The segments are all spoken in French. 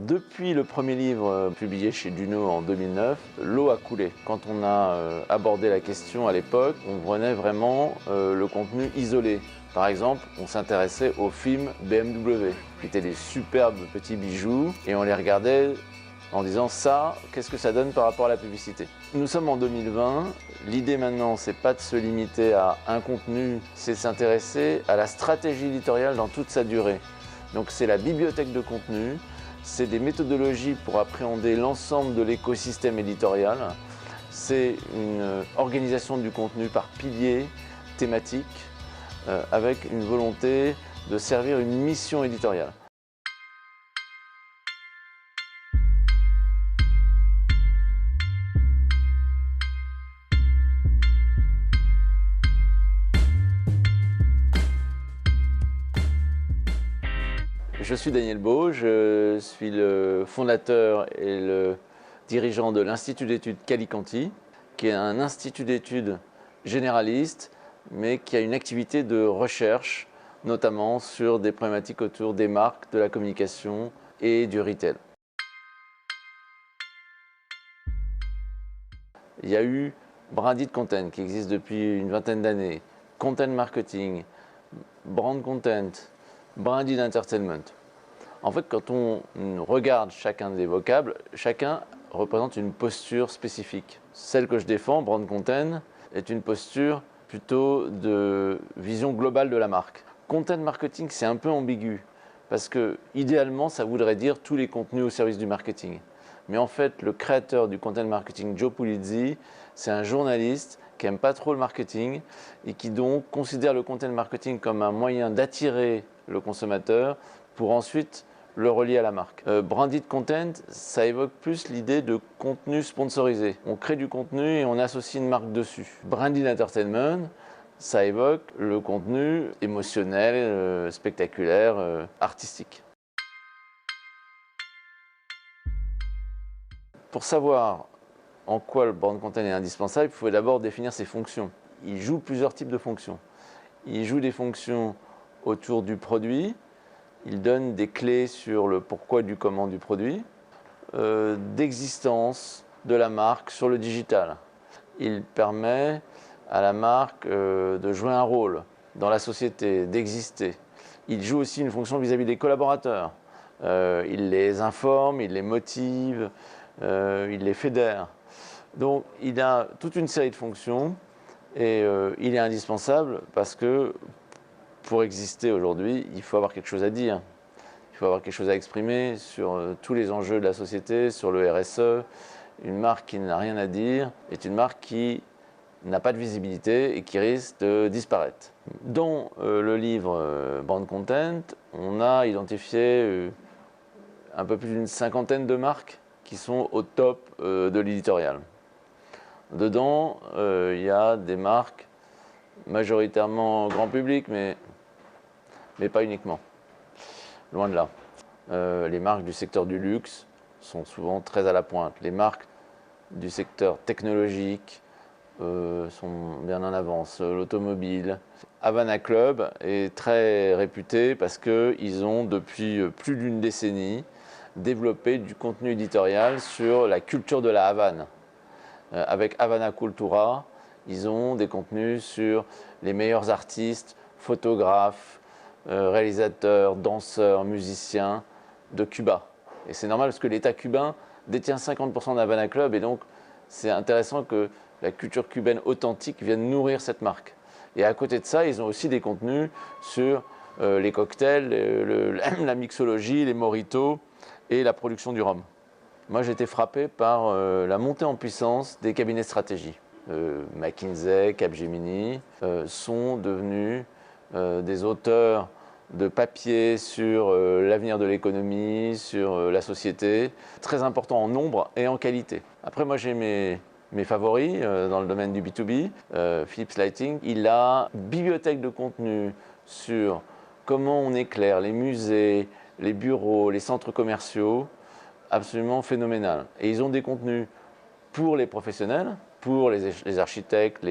Depuis le premier livre publié chez Duno en 2009, l'eau a coulé. Quand on a abordé la question à l'époque, on prenait vraiment le contenu isolé. Par exemple, on s'intéressait aux films BMW, qui étaient des superbes petits bijoux, et on les regardait en disant ça, qu'est-ce que ça donne par rapport à la publicité. Nous sommes en 2020, l'idée maintenant c'est pas de se limiter à un contenu, c'est de s'intéresser à la stratégie éditoriale dans toute sa durée. Donc c'est la bibliothèque de contenu, c'est des méthodologies pour appréhender l'ensemble de l'écosystème éditorial, c'est une organisation du contenu par piliers thématiques avec une volonté de servir une mission éditoriale. Je suis Daniel Beau, je suis le fondateur et le dirigeant de l'Institut d'études Calicanti, qui est un institut d'études généraliste, mais qui a une activité de recherche, notamment sur des problématiques autour des marques, de la communication et du retail. Il y a eu Branded Content qui existe depuis une vingtaine d'années, Content Marketing, Brand Content, Branded Entertainment. En fait, quand on regarde chacun des vocables, chacun représente une posture spécifique. Celle que je défends, Brand Content, est une posture plutôt de vision globale de la marque. Content Marketing, c'est un peu ambigu, parce que idéalement, ça voudrait dire tous les contenus au service du marketing. Mais en fait, le créateur du Content Marketing, Joe Pulizzi, c'est un journaliste qui n'aime pas trop le marketing et qui donc considère le Content Marketing comme un moyen d'attirer le consommateur pour ensuite le relier à la marque. Branded Content, ça évoque plus l'idée de contenu sponsorisé. On crée du contenu et on associe une marque dessus. Branded Entertainment, ça évoque le contenu émotionnel, spectaculaire, artistique. Pour savoir en quoi le brand content est indispensable, il faut d'abord définir ses fonctions. Il joue plusieurs types de fonctions. Il joue des fonctions autour du produit, il donne des clés sur le pourquoi du comment du produit, d'existence de la marque sur le digital. Il permet à la marque de jouer un rôle dans la société, d'exister. Il joue aussi une fonction vis-à-vis des collaborateurs. Il les informe, il les motive, il les fédère. Donc il a toute une série de fonctions et il est indispensable parce que pour exister aujourd'hui, il faut avoir quelque chose à dire. Il faut avoir quelque chose à exprimer sur tous les enjeux de la société, sur le RSE. Une marque qui n'a rien à dire est une marque qui n'a pas de visibilité et qui risque de disparaître. Dans le livre Brand Content, on a identifié un peu plus d'une cinquantaine de marques qui sont au top de l'éditorial. Dedans, il y a des marques majoritairement grand public, mais pas uniquement. Loin de là. Les marques du secteur du luxe sont souvent très à la pointe. Les marques du secteur technologique sont bien en avance. L'automobile. Havana Club est très réputé parce qu'ils ont depuis plus d'une décennie développé du contenu éditorial sur la culture de la Havane. Avec Havana Cultura, ils ont des contenus sur les meilleurs artistes, photographes, réalisateurs, danseurs, musiciens de Cuba. Et c'est normal parce que l'État cubain détient 50% d'Havana Club et donc c'est intéressant que la culture cubaine authentique vienne nourrir cette marque. Et à côté de ça, ils ont aussi des contenus sur les cocktails, la mixologie, les mojitos et la production du rhum. Moi, j'ai été frappé par la montée en puissance des cabinets de stratégie. McKinsey, Capgemini sont devenus des auteurs de papiers sur l'avenir de l'économie, sur la société, très important en nombre et en qualité. Après, moi, j'ai mes favoris dans le domaine du B2B. Philips Lighting, il a une bibliothèque de contenu sur comment on éclaire les musées, les bureaux, les centres commerciaux, absolument phénoménal. Et ils ont des contenus pour les professionnels, pour les architectes,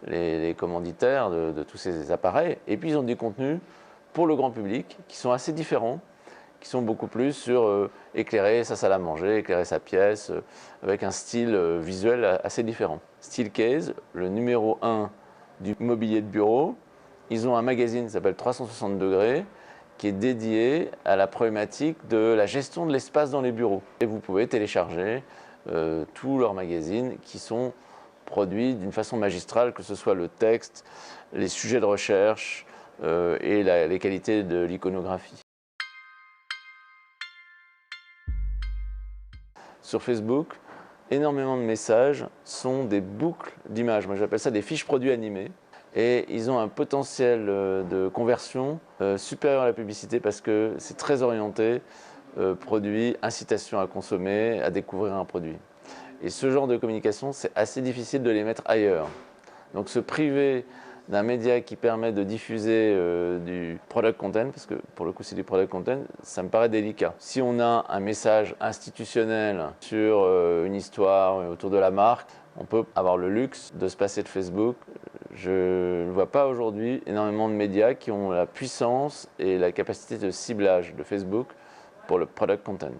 les commanditaires de tous ces appareils. Et puis ils ont des contenus pour le grand public qui sont assez différents, qui sont beaucoup plus sur éclairer sa salle à manger, éclairer sa pièce, avec un style visuel assez différent. Steelcase, le numéro 1 du mobilier de bureau, ils ont un magazine qui s'appelle 360 degrés, qui est dédié à la problématique de la gestion de l'espace dans les bureaux. Et vous pouvez télécharger tous leurs magazines qui sont produits d'une façon magistrale, que ce soit le texte, les sujets de recherche et les qualités de l'iconographie. Sur Facebook, énormément de messages sont des boucles d'images. Moi, j'appelle ça des fiches produits animés. Et ils ont un potentiel de conversion supérieur à la publicité parce que c'est très orienté, produit, incitation à consommer, à découvrir un produit. Et ce genre de communication, c'est assez difficile de les mettre ailleurs. Donc se priver d'un média qui permet de diffuser du product content, parce que pour le coup c'est du product content, ça me paraît délicat. Si on a un message institutionnel sur une histoire autour de la marque, on peut avoir le luxe de se passer de Facebook. Je ne vois pas aujourd'hui énormément de médias qui ont la puissance et la capacité de ciblage de Facebook pour le product content.